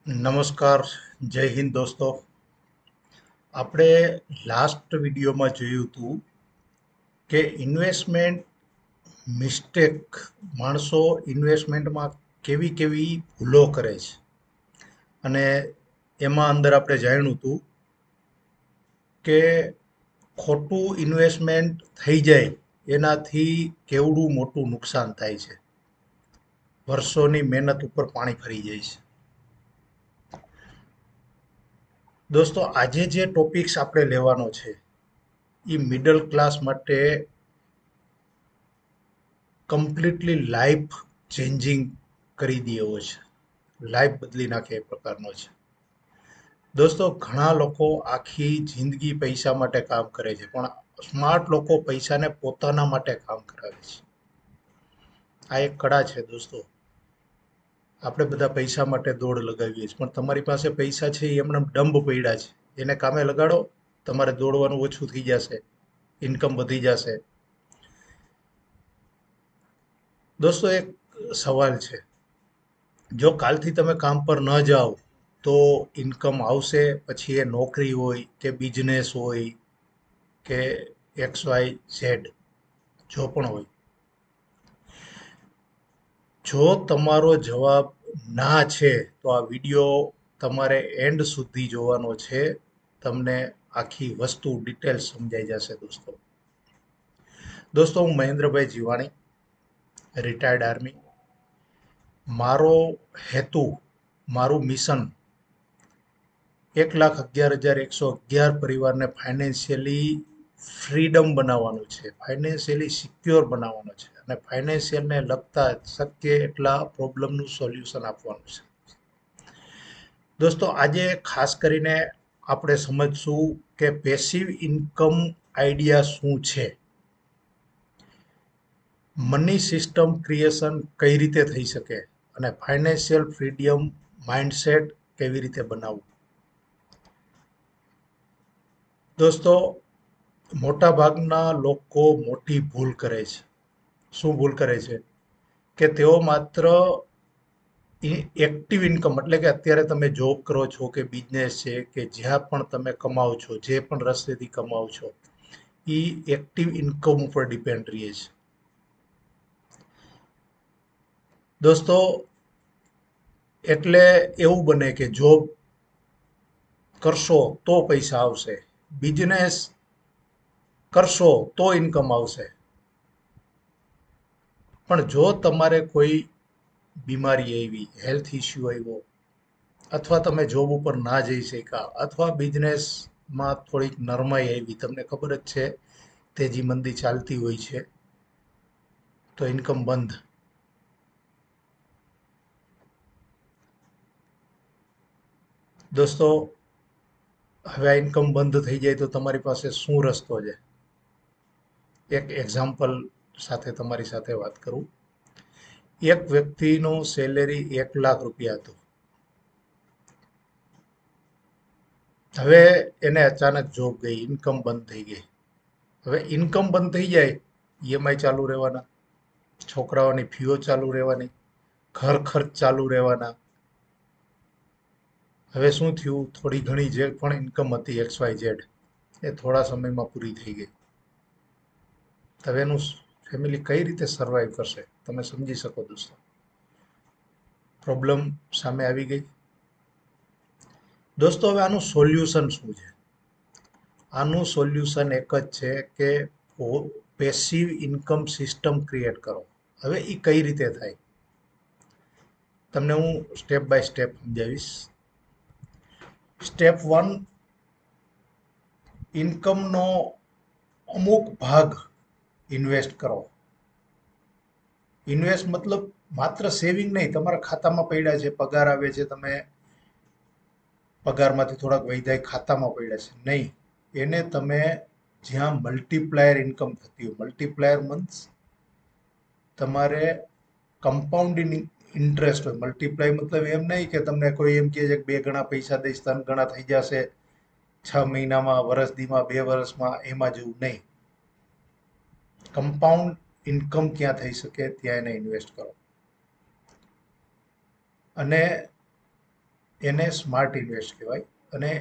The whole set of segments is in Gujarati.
નમસ્કાર, જય હિન્દ દોસ્તો. આપણે લાસ્ટ વિડીયોમાં જોયું હતું કે ઇન્વેસ્ટમેન્ટ મિસ્ટેક માણસો ઇન્વેસ્ટમેન્ટમાં કેવી કેવી ભૂલો કરે છે અને એમાં અંદર આપણે જાણ્યું હતું કે ખોટું ઇન્વેસ્ટમેન્ટ થઈ જાય એનાથી કેવડું મોટું નુકસાન થાય છે. વર્ષોની મહેનત ઉપર પાણી ફરી જાય છે. દોસ્તો, આજે જે ટોપિક્સ આપણે લેવાનો છે એ મિડલ ક્લાસ માટે કમ્પ્લીટલી લાઈફ ચેન્જિંગ કરી દે એવો છે. લાઈફ બદલી નાખે એ પ્રકારનો છે. દોસ્તો, ઘણા લોકો આખી જિંદગી પૈસા માટે કામ કરે છે, પણ સ્માર્ટ લોકો પૈસાને પોતાના માટે કામ કરાવે છે. આ એક કળા છે દોસ્તો. આપણે બધા પૈસા માટે દોડ લગાવીએ છીએ, પણ તમારી પાસે પૈસા છે એ એમને ડંબ પડ્યા છે. એને કામે લગાડો, તમારે દોડવાનું ઓછું થઈ જશે, ઇન્કમ વધી જશે. દોસ્તો, એક સવાલ છે. જો કાલથી તમે કામ પર ન જાઓ તો ઇન્કમ આવશે? પછી એ નોકરી હોય કે બિઝનેસ હોય કે એક્સ વાય ઝેડ જો પણ હોય. જો તમારો જવાબ ના છે તો આ વિડીયો તમારે એન્ડ સુધી જોવાનો છે. તમને આખી વસ્તુ ડિટેલ સમજાઈ જશે દોસ્તો. દોસ્તો, હું મહેન્દ્રભાઈ જીવાણી, રિટાયર્ડ આર્મી. મારો હેતુ, મારું મિશન 1,11,111 પરિવારને ફાઇનાન્શિયલી ફ્રીડમ બનાવવાનું છે, ફાઇનાન્શિયલી સિક્યોર બનાવવાનો છે અને ફાઇનાન્શિયલને લગતા શક્ય એટલા પ્રોબ્લેમનું સોલ્યુશન આપવાનું છે. દોસ્તો, આજે ખાસ કરીને આપણે સમજશું કે પેસિવ ઇન્કમ આઈડિયા શું છે, મની સિસ્ટમ ક્રિએશન કઈ રીતે થઈ શકે અને ફાઇનાન્શિયલ ફ્રીડમ માઇન્ડસેટ કેવી રીતે બનાવવું. દોસ્તો, મોટાભાગના લોકો મોટી ભૂલ કરે છે. શું ભૂલ કરે છે? કે તેઓ માત્ર એક્ટિવ ઇન્કમ, એટલે કે અત્યારે તમે જોબ કરો છો કે બિઝનેસ છે કે જ્યાં પણ તમે કમાઓ છો, જે પણ રસ્તેથી કમાઓ છો, એ એક્ટિવ ઇન્કમ ઉપર ડિપેન્ડ રહે છે. દોસ્તો, એટલે એવું બને કે જોબ કરશો તો પૈસા આવશે, બિઝનેસ કરશો તો ઇન્કમ આવશે. પણ જો તમારે કોઈ બીમારી આવી, હેલ્થ ઇસ્યુ આવ્યો, અથવા તમે જોબ ઉપર ના જઈ શક્યા, અથવા બિઝનેસમાં થોડીક નરમાઈ આવી, તમને ખબર જ છે તેજી મંદી ચાલતી હોય છે, તો ઇન્કમ બંધ. દોસ્તો, હવે આ ઇન્કમ બંધ થઈ જાય તો તમારી પાસે શું રસ્તો છે? એક એક્ઝામ્પલ સાથે તમારી સાથે વાત કરું. એક વ્યક્તિનું સેલેરી 1,00,000 રૂપિયા હતું. હવે એને અચાનક જોબ ગઈ, ઇન્કમ બંધ થઈ ગઈ. હવે ઇન્કમ બંધ થઈ જાય, ઈએમઆઈ ચાલુ રહેવાના, છોકરાઓની ફીઓ ચાલુ રહેવાની, ઘર ખર્ચ ચાલુ રહેવાના. હવે શું થયું? થોડી ઘણી જે પણ ઇન્કમ હતી એક્સ વાય ઝેડ, એ થોડા સમયમાં પૂરી થઈ ગઈ. હવે એનું ફેમિલી કઈ રીતે સર્વાઈવ કરશે? તમે સમજી શકો દોસ્તો. પ્રોબ્લેમ સામે આવી ગઈ. દોસ્તો, હવે આનું સોલ્યુશન શું છે? આનું સોલ્યુશન એક જ છે કે પેસિવ ઇન્કમ સિસ્ટમ ક્રિએટ કરો. હવે એ કઈ રીતે થાય તમને હું સ્ટેપ બાય સ્ટેપ સમજાવીશ. સ્ટેપ 1, ઇન્કમનો અમુક ભાગ ઇન્વેસ્ટ કરો. ઇન્વેસ્ટ મતલબ માત્ર સેવિંગ નહીં, તમારા ખાતામાં પડ્યા છે, પગાર આવે છે, તમે પગારમાંથી થોડાક વૈધાય ખાતામાં પડ્યા છે, નહીં. એને તમે જ્યાં મલ્ટીપ્લાયર ઇન્કમ થતી હોય, મલ્ટીપ્લાયર મીન્સ તમારે કમ્પાઉન્ડિંગ ઇન્ટરેસ્ટ હોય. મલ્ટીપ્લાય મતલબ એમ નહીં કે તમને કોઈ એમ કહે છે કે 2 ગણા પૈસા દઈશ, 3 ગણા થઈ જશે 6 મહિનામાં, વર્ષ દીમાં, 2 વર્ષમાં, એમાં જેવું નહીં. કમ્પાઉન્ડ ઇન્કમ ક્યાં થઈ શકે ત્યાં એને ઇન્વેસ્ટ કરો. અને એને સ્માર્ટ ઇન્વેસ્ટ કહેવાય. અને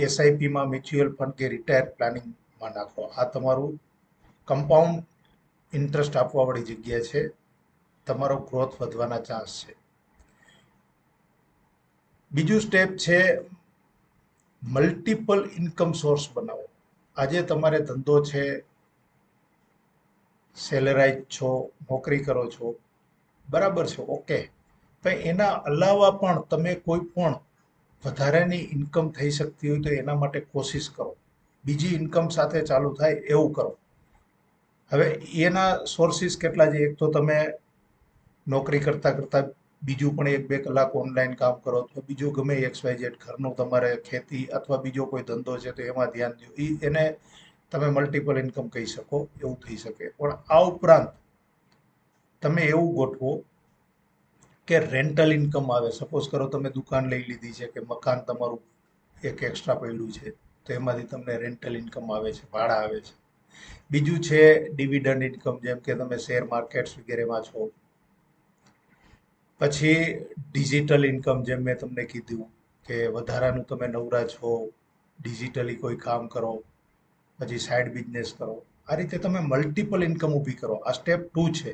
એસઆઈપીમાં મ્યુચ્યુઅલ ફંડ કે રિટાયર પ્લાનિંગમાં નાખો. આ તમારું કમ્પાઉન્ડ ઇન્ટરેસ્ટ આપવાવાળી જગ્યા છે. તમારો ગ્રોથ વધવાના ચાન્સ છે. બીજું સ્ટેપ છે મલ્ટિપલ ઇન્કમ સોર્સ બનાવો. આજે તમારે ધંધો છે, સેલેરાઇઝ છો, નોકરી કરો છો, બરાબર છે, ઓકે. પણ એના અલાવા પણ તમે કોઈ પણ વધારાની ઇન્કમ થઈ શકતી હોય તો એના માટે કોશિશ કરો. બીજી ઇન્કમ સાથે ચાલુ થાય એવું કરો. હવે એના સોર્સિસ કેટલા છે? એક તો તમે નોકરી કરતા કરતા બીજું પણ 1-2 કલાક ઓનલાઈન કામ કરો, અથવા બીજું ગમે XYZ ઘરનું તમારે ખેતી અથવા બીજો કોઈ ધંધો છે તો એમાં ધ્યાન દો. એને તમે મલ્ટિપલ ઇન્કમ કહી શકો, એવું થઈ શકે. પણ આ ઉપરાંત તમે એવું ગોઠવો કે રેન્ટલ ઇન્કમ આવે. સપોઝ કરો તમે દુકાન લઈ લીધી છે કે મકાન તમારું એક એક્સ્ટ્રા પડ્યું છે, તો એમાંથી તમને રેન્ટલ ઇન્કમ આવે છે, ભાડા આવે છે. બીજું છે ડિવિડન્ડ ઇન્કમ, જેમ કે તમે શેર માર્કેટ્સ વગેરેમાં છો. પછી ડિજિટલ ઇન્કમ, જેમ મેં તમને કીધું કે વધારાનું તમે નવરા છો, ડિજિટલી કોઈ કામ કરો, પછી સાઈડ બિઝનેસ કરો. આ રીતે તમે મલ્ટિપલ ઇન્કમ ઊભી કરો. આ સ્ટેપ 2 છે.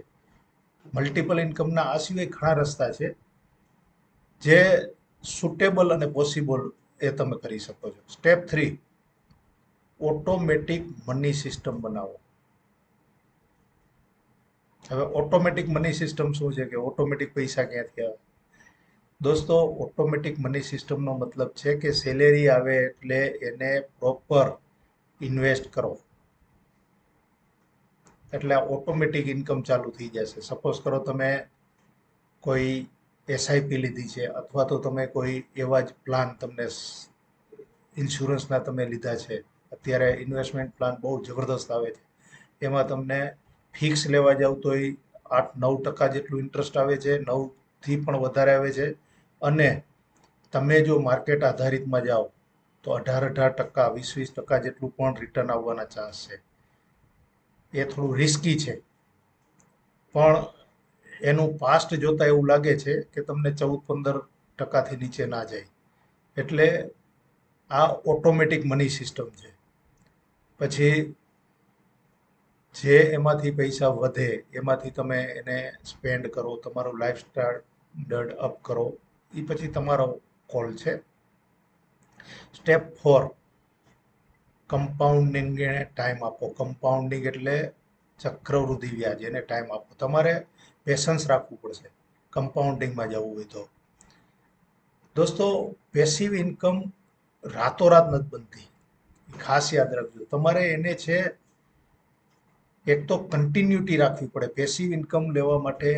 મલ્ટિપલ ઇન્કમના આ સિવાય ઘણા રસ્તા છે જે સુટેબલ અને પોસિબલ એ તમે કરી શકો છો. સ્ટેપ 3, ઓટોમેટિક મની સિસ્ટમ બનાવો. હવે ઓટોમેટિક મની સિસ્ટમ શું છે કે ઓટોમેટિક પૈસા ક્યાંથી આવે? દોસ્તો, ઓટોમેટિક મની સિસ્ટમનો મતલબ છે કે સેલેરી આવે એટલે એને પ્રોપર ઇન્વેસ્ટ કરો, એટલે ઓટોમેટિક ઇન્કમ ચાલુ થઈ જશે. સપોઝ કરો તમે કોઈ એસઆઈપી લીધી છે, અથવા તો તમે કોઈ એવા જ પ્લાન, તમને ઇન્સ્યોરન્સના તમે લીધા છે. અત્યારે ઇન્વેસ્ટમેન્ટ પ્લાન બહુ જબરદસ્ત આવે છે. એમાં તમને ફિક્સ લેવા જાવ તો 8-9% જેટલું ઇન્ટરેસ્ટ આવે છે, 9થી પણ વધારે આવે છે. અને તમે જો માર્કેટ આધારિતમાં જાઓ તો 18% 20% જેટલું પણ રિટર્ન આવવાના ચાન્સ છે. એ થોડું રિસ્કી છે, પણ એનું પાસ્ટ જોતા એવું લાગે છે કે તમને 14-15%થી નીચે ના જાય. એટલે આ ઓટોમેટિક મની સિસ્ટમ છે. પછી જે એમાંથી પૈસા વધે એમાંથી તમે એને સ્પેન્ડ કરો, તમારું લાઈફ સ્ટાન્ડર્ડ અપ કરો, એ પછી તમારો કોલ છે. સ્ટેપ 4, કમ્પાઉન્ડિંગને ટાઈમ આપો. કમ્પાઉન્ડિંગ એટલે ચક્રવૃદ્ધિ વ્યાજ, એને ટાઈમ આપો. તમારે પેશન્સ રાખવું પડશે કમ્પાઉન્ડિંગમાં જવું હોય તો. દોસ્તો, પેસિવ ઇન્કમ રાતોરાત નથી બનતી, ખાસ યાદ રાખજો. તમારે એને છે એક તો કન્ટિન્યુટી રાખવી પડે. પેસિવ ઇન્કમ લેવા માટે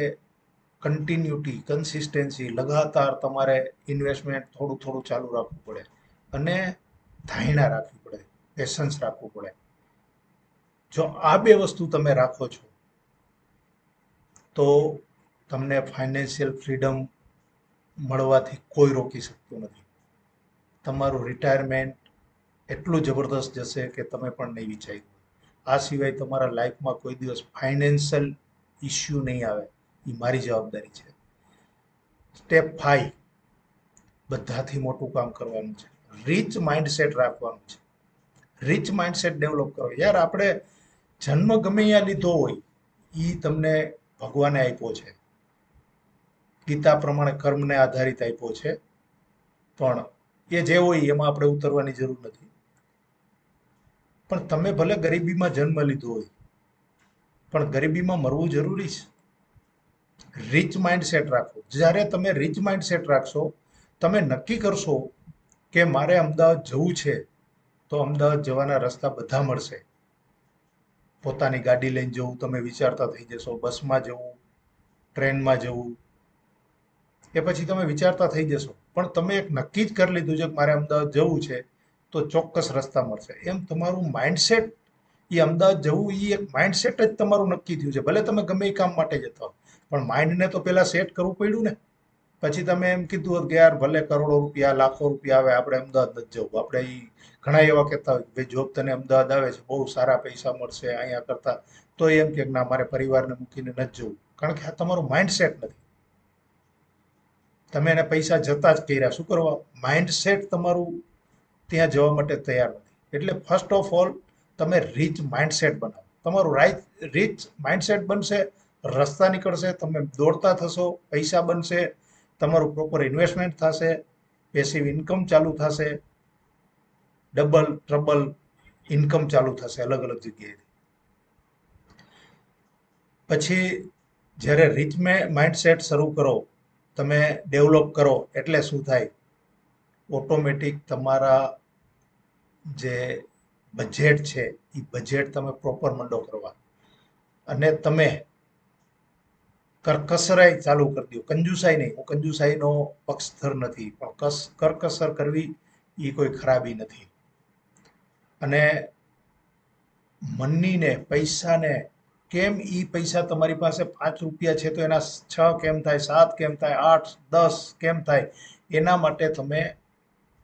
કન્ટિન્યુટી, કન્સિસ્ટન્સી, લગાતાર તમારે ઇન્વેસ્ટમેન્ટ થોડું થોડું ચાલુ રાખવું પડે. અને ધારણા રાખવી પડે, પેશન્સ રાખવું પડે. જો આ 2 વસ્તુ તમે રાખો છો તો તમને ફાઇનાન્શિયલ ફ્રીડમ મળવાથી કોઈ રોકી શકતું નથી. તમારું રિટાયરમેન્ટ એટલું જબરદસ્ત જશે કે તમે પણ નહીં વિચાર્યું. આ સિવાય તમારા લાઈફમાં કોઈ દિવસ ફાઇનાન્શિયલ ઇસ્યુ નહીં આવે, એ મારી જવાબદારી છે. સ્ટેપ 5, બધાથી મોટું કામ કરવાનું છે. રીચ માઇન્ડસેટ રાખવાનું છે. રીચ માઇન્ડસેટ ડેવલપ કરો. યાર, આપણે જન્મ ગમે ત્યાં લીધો હોય, એ તમને ભગવાને આપ્યો છે. ગીતા પ્રમાણે કર્મને આધારિત આપ્યો છે. પણ એ જે હોય એમાં આપણે ઉતરવાની જરૂર નથી. પણ તમે ભલે ગરીબીમાં જન્મ લીધો હોય, પણ ગરીબીમાં મરવું જરૂરી છે. રીચ માઇન્ડસેટ રાખો. જ્યારે તમે રીચ માઇન્ડસેટ રાખશો, તમે નક્કી કરશો કે મારે અમદાવાદ જવું છે, તો અમદાવાદ જવાના રસ્તા બધા મળશે. પોતાની ગાડી લઈને જવું તમે વિચારતા થઈ જશો, બસમાં જવું, ટ્રેનમાં જવું, એ પછી તમે વિચારતા થઈ જશો. પણ તમે એક નક્કી જ કરી લીધું છે કે મારે અમદાવાદ જવું છે, તો ચોક્કસ રસ્તા મળશે. એમ તમારું માઇન્ડસેટ, એ અમદાવાદ જવું, એ એક માઇન્ડસેટ જ તમારું નક્કી થયું છે. ભલે તમે ગમે એ કામ માટે જતા હો, પણ માઇન્ડને તો પહેલા સેટ કરવું પડ્યું ને. પછી તમે એમ કીધું હોત કે યાર ભલે કરોડો રૂપિયા, લાખો રૂપિયા આવે, આપણે અમદાવાદ નથી જવું. આપણે ઘણા એવા કહેતા હોય કે ભાઈ જોબ તને અમદાવાદ આવે છે, બહુ સારા પૈસા મળશે અહીંયા કરતા, તો એમ કે ના, મારે પરિવારને મૂકીને નથી જવું. કારણ કે આ તમારું માઇન્ડસેટ નથી. તમે એને પૈસા જતા જ કર્યા. શું કરવા? માઇન્ડસેટ તમારું ત્યાં જવા માટે તૈયાર નથી. એટલે ફર્સ્ટ ઓફ ઓલ તમે રીચ માઇન્ડસેટ બનાવો. તમારું રીચ માઇન્ડસેટ બનશે, રસ્તા નીકળશે, તમે દોડતા થશો, પૈસા બનશે, તમારું પ્રોપર ઇન્વેસ્ટમેન્ટ થશે, પેસિવ ઇન્કમ ચાલુ થશે, ડબલ ટ્રબલ ઇન્કમ ચાલુ થશે અલગ અલગ જગ્યાએથી. પછી જ્યારે રીચ માઇન્ડસેટ શરૂ કરો, તમે ડેવલપ કરો, એટલે શું થાય? ઓટોમેટિક તમારા જે બજેટ છે એ બજેટ તમે પ્રોપર મંડો કરવા, અને તમે કરકસરાઈ ચાલુ કરી દો. કંજુસાઈ નહીં, હું કંજુસાઈનો પક્ષધર નથી, પણ કરકસર કરવી એ કોઈ ખરાબી નથી. અને મનીને, પૈસાને, કેમ ઈ પૈસા તમારી પાસે 5 રૂપિયા છે તો એના 6 કેમ થાય, 7 કેમ થાય, 8, 10 કેમ થાય, એના માટે તમે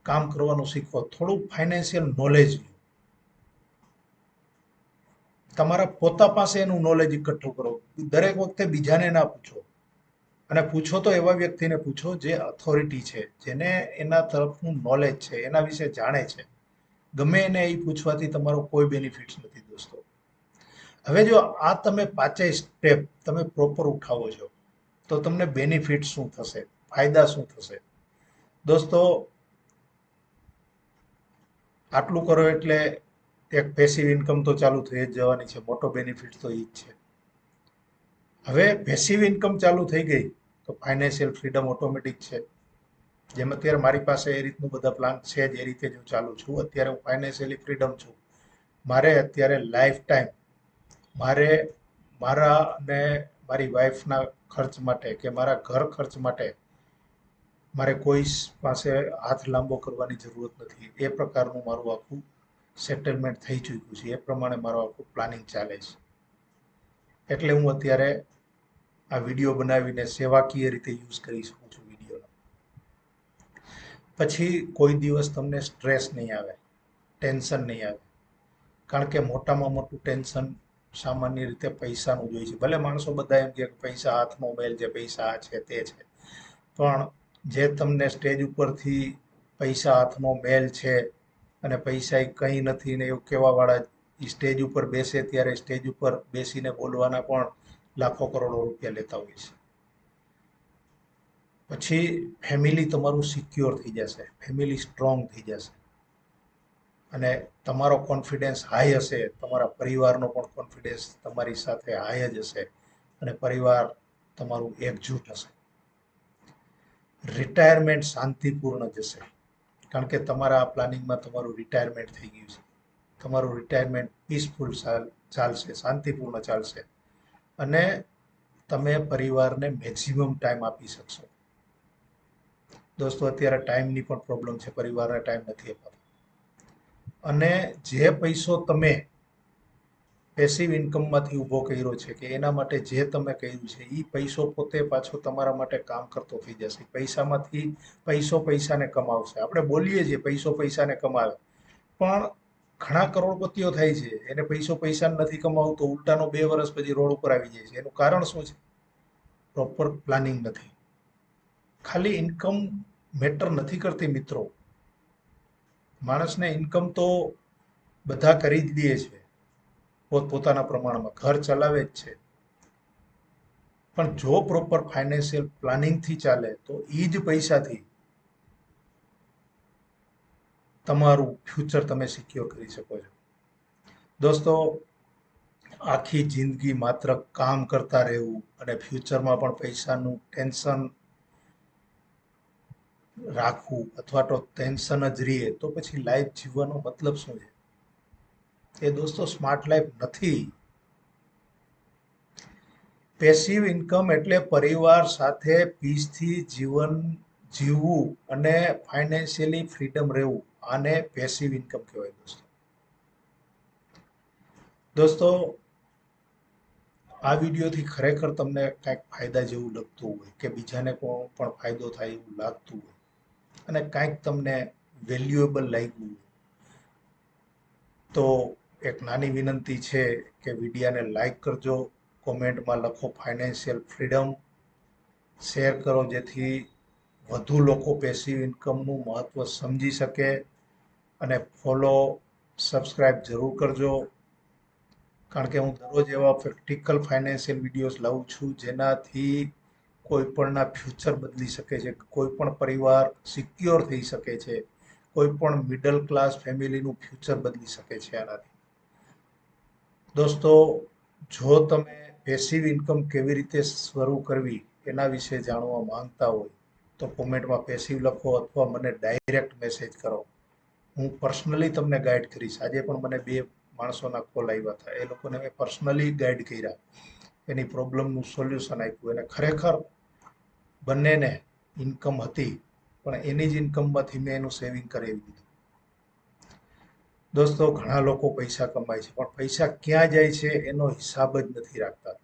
કામ કરવાનું શીખો. થોડુંક ફાઇનાન્શિયલ નોલેજ લો. તમારા પોતા પાસે એનું નોલેજ એકઠું કરો. દરેક વખતે બીજાને ના પૂછો, અને પૂછો તો એવા વ્યક્તિને પૂછો જે ઓથોરિટી છે, જેને એના તરફનું નોલેજ છે, એના વિશે જાણે છે. ગમે એને એ પૂછવાથી તમારો કોઈ બેનિફિટ્સ નથી દોસ્તો. હવે જો આ તમે 5 સ્ટેપ તમે પ્રોપર ઉઠાવો છો, તો તમને બેનિફિટ શું થશે, ફાયદા શું થશે? દોસ્તો, આટલું કરો એટલે એક પેસિવ ઇન્કમ તો ચાલુ થઈ જ જવાની છે. મોટો બેનિફિટ તો એ જ છે. હવે પેસિવ ઇન્કમ ચાલુ થઈ ગઈ તો ફાઇનાન્શિયલ ફ્રીડમ ઓટોમેટિક છે. જેમ અત્યારે મારી પાસે એ રીતનું બધા પ્લાન છે જ, એ રીતે જ હું ચાલુ છું. અત્યારે હું ફાઇનાન્શિયલી ફ્રીડમ છું. મારે અત્યારે લાઈફ ટાઈમ મારે મારા અને મારી વાઈફના ખર્ચ માટે કે મારા ઘર ખર્ચ માટે મારે કોઈ પાસે હાથ લાંબો કરવાની જરૂરત નથી. એ પ્રકારનું મારું આખું સેટલમેન્ટ થઈ ચૂક્યું છે. એ પ્રમાણે મારું આખું પ્લાનિંગ ચાલે છે. એટલે હું અત્યારે આ વિડીયો બનાવીને સેવાકીય રીતે યુઝ કરી શકું છું વિડીયોનો. પછી કોઈ દિવસ તમને સ્ટ્રેસ નહીં આવે, ટેન્શન નહીં આવે. કારણ કે મોટામાં મોટું ટેન્શન સામાન્ય રીતે પૈસાનું જ હોય છે. ભલે માણસો બધા એમ કહે કે પૈસા હાથનો મેલ છે, પૈસા આ છે તે છે, પણ જે તમને સ્ટેજ ઉપરથી પૈસા હાથનો મેલ છે અને પૈસા એ કંઈ નથી ને એવું કહેવાવાળા સ્ટેજ ઉપર બેસે ત્યારે સ્ટેજ ઉપર બેસીને બોલવાના પણ લાખો કરોડો રૂપિયા લેતા હોય છે. પછી ફેમિલી તમારું સિક્યોર થઈ જશે, ફેમિલી સ્ટ્રોંગ થઈ જશે, અને તમારો કોન્ફિડન્સ હાઈ હશે, તમારા પરિવારનો પણ કોન્ફિડન્સ તમારી સાથે હાઈ જ હશે, અને પરિવાર તમારું એકજૂટ હશે. રિટાયરમેન્ટ શાંતિપૂર્ણ જશે, કારણ કે તમારા આ પ્લાનિંગમાં તમારું રિટાયરમેન્ટ થઈ ગયું છે. તમારું રિટાયરમેન્ટ પીસફુલ ચાલશે, શાંતિપૂર્ણ ચાલશે, અને તમે પરિવારને મેક્સિમમ ટાઈમ આપી શકશો. દોસ્તો, અત્યારે ટાઈમની પણ પ્રોબ્લેમ છે, પરિવારને ટાઈમ નથી અપાતો. અને જે પૈસો તમે પેસિવ ઇન્કમમાંથી ઊભો કર્યો છે, કે એના માટે જે તમે કર્યું છે, એ પૈસો પોતે પાછો તમારા માટે કામ કરતો થઈ જશે. પૈસામાંથી પૈસાને કમાવશે. આપણે બોલીએ છીએ પૈસો પૈસાને કમાવે, પણ ઘણા કરોડપતિઓ થાય છે, એને પૈસાને નથી કમાવતો, ઉલટાનો 2 વર્ષ પછી રોડ ઉપર આવી જાય છે. એનું કારણ શું છે? પ્રોપર પ્લાનિંગ નથી. ખાલી ઇન્કમ મેટર નથી કરતી મિત્રો. માણસને ઇન્કમ તો બધા કરી જ દે છે, પોતપોતાના પ્રમાણમાં ઘર ચલાવે જ છે. પણ જો પ્રોપર ફાઇનાન્શિયલ પ્લાનિંગથી ચાલે તો એ જ પૈસાથી તમારું ફ્યુચર તમે સિક્યોર કરી શકો છો. દોસ્તો, આખી જિંદગી માત્ર કામ કરતા રહેવું અને ફ્યુચરમાં પણ પૈસાનું ટેન્શન રાખવું, અથવા તો ટેન્શન જ રહીએ, તો પછી લાઈફ જીવવાનો મતલબ શું છે? એ દોસ્તો સ્માર્ટ લાઈફ નથી. પેસિવ ઇન્કમ એટલે પરિવાર સાથે પીસથી જીવન જીવવું અને ફાઇનાન્શિયલી ફ્રીડમ રહેવું. આને પેસિવ ઇન્કમ કહેવાય દોસ્તો. દોસ્તો, આ વિડીયોથી ખરેખર તમને કાંઈક ફાયદા જેવું લાગતું હોય, કે બીજાને પણ ફાયદો થાય એવું લાગતું હોય, અને કાંઈક તમને વેલ્યુએબલ લાગ્યું હોય, તો એક નાની વિનંતી છે કે વિડીયાને લાઈક કરજો, કોમેન્ટમાં લખો ફાઇનાન્શિયલ ફ્રીડમ, શેર કરો, જેથી વધુ લોકો પેસિવ ઇન્કમનું મહત્ત્વ સમજી શકે અને ફોલો સબસ્ક્રાઈબ જરૂર કરજો, કારણ કે હું દરરોજ એવા પ્રેક્ટિકલ ફાઇનાન્શિયલ વિડીયોઝ લાવું છું જેનાથી કોઈ પણના ફ્યુચર બદલી શકે છે, કોઈ પણ પરિવાર સિક્યોર થઈ શકે છે, કોઈ પણ મિડલ ક્લાસ ફેમિલીનું ફ્યુચર બદલી શકે છે આનાથી. દોસ્તો, જો તમે પેસિવ ઇન્કમ કેવી રીતે શરૂ કરવી એના વિશે જાણવા માંગતા હોય તો કોમેન્ટમાં પેસિવ લખો અથવા મને ડાયરેક્ટ મેસેજ કરો. હું પર્સનલી તમને ગાઈડ કરીશ. આજે પણ મને 2 માણસોના કોલ આવ્યા હતા. એ લોકોને મેં પર્સનલી ગાઈડ કર્યા, એની પ્રોબ્લેમનું સોલ્યુશન આપ્યું. અને ખરેખર બંનેને ઇન્કમ હતી, પણ એની જ ઇન્કમમાંથી મેં એનું સેવિંગ કરાવી દીધું. દોસ્તો, ઘણા લોકો પૈસા કમાય છે, પણ પૈસા ક્યાં જાય છે એનો હિસાબ જ નથી રાખતા.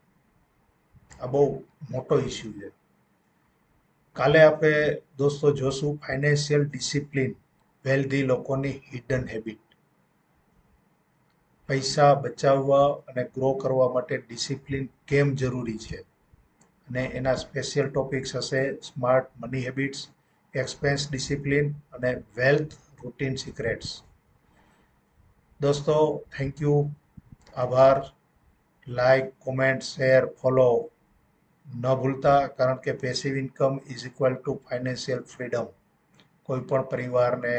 આ બહુ મોટો ઇસ્યુ છે. કાલે આપણે દોસ્તો જોશું ફાઇનાન્શિયલ ડિસિપ્લિન, વેલ્ધી લોકોની હિડન હેબિટ. પૈસા બચાવવા અને ગ્રો કરવા માટે ડિસિપ્લિન કેમ જરૂરી છે, અને એના સ્પેશિયલ ટોપિક્સ હશે smart money habits, expense discipline અને વેલ્થ રૂટીન સિક્રેટ્સ. દોસ્તો, થેન્ક યુ, આભાર. લાઈક, કોમેન્ટ, શેર, ફોલો ન ભૂલતા, કારણ કે passive income is equal to financial freedom. કોઈ પણ પરિવારને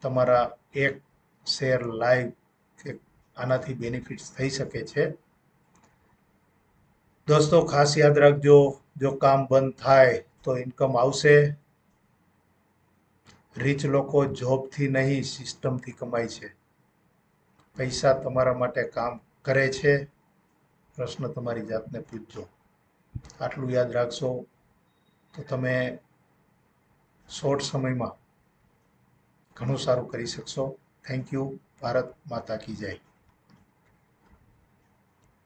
તમારા એક શેર લાઈવ કે આનાથી બેનિફિટ્સ થઈ શકે છે. દોસ્તો, ખાસ યાદ રાખજો, જો કામ બંધ થાય તો ઇન્કમ આવશે. રીચ લોકો જોબથી નહીં સિસ્ટમથી કમાય છે. પૈસા તમારા માટે કામ કરે છે? પ્રશ્ન તમારી જાતને પૂછજો. આટલું યાદ રાખશો તો તમે શોર્ટ સમયમાં ઘણું સારું કરી શકશો. Thank you. ભારત માતા કી જય.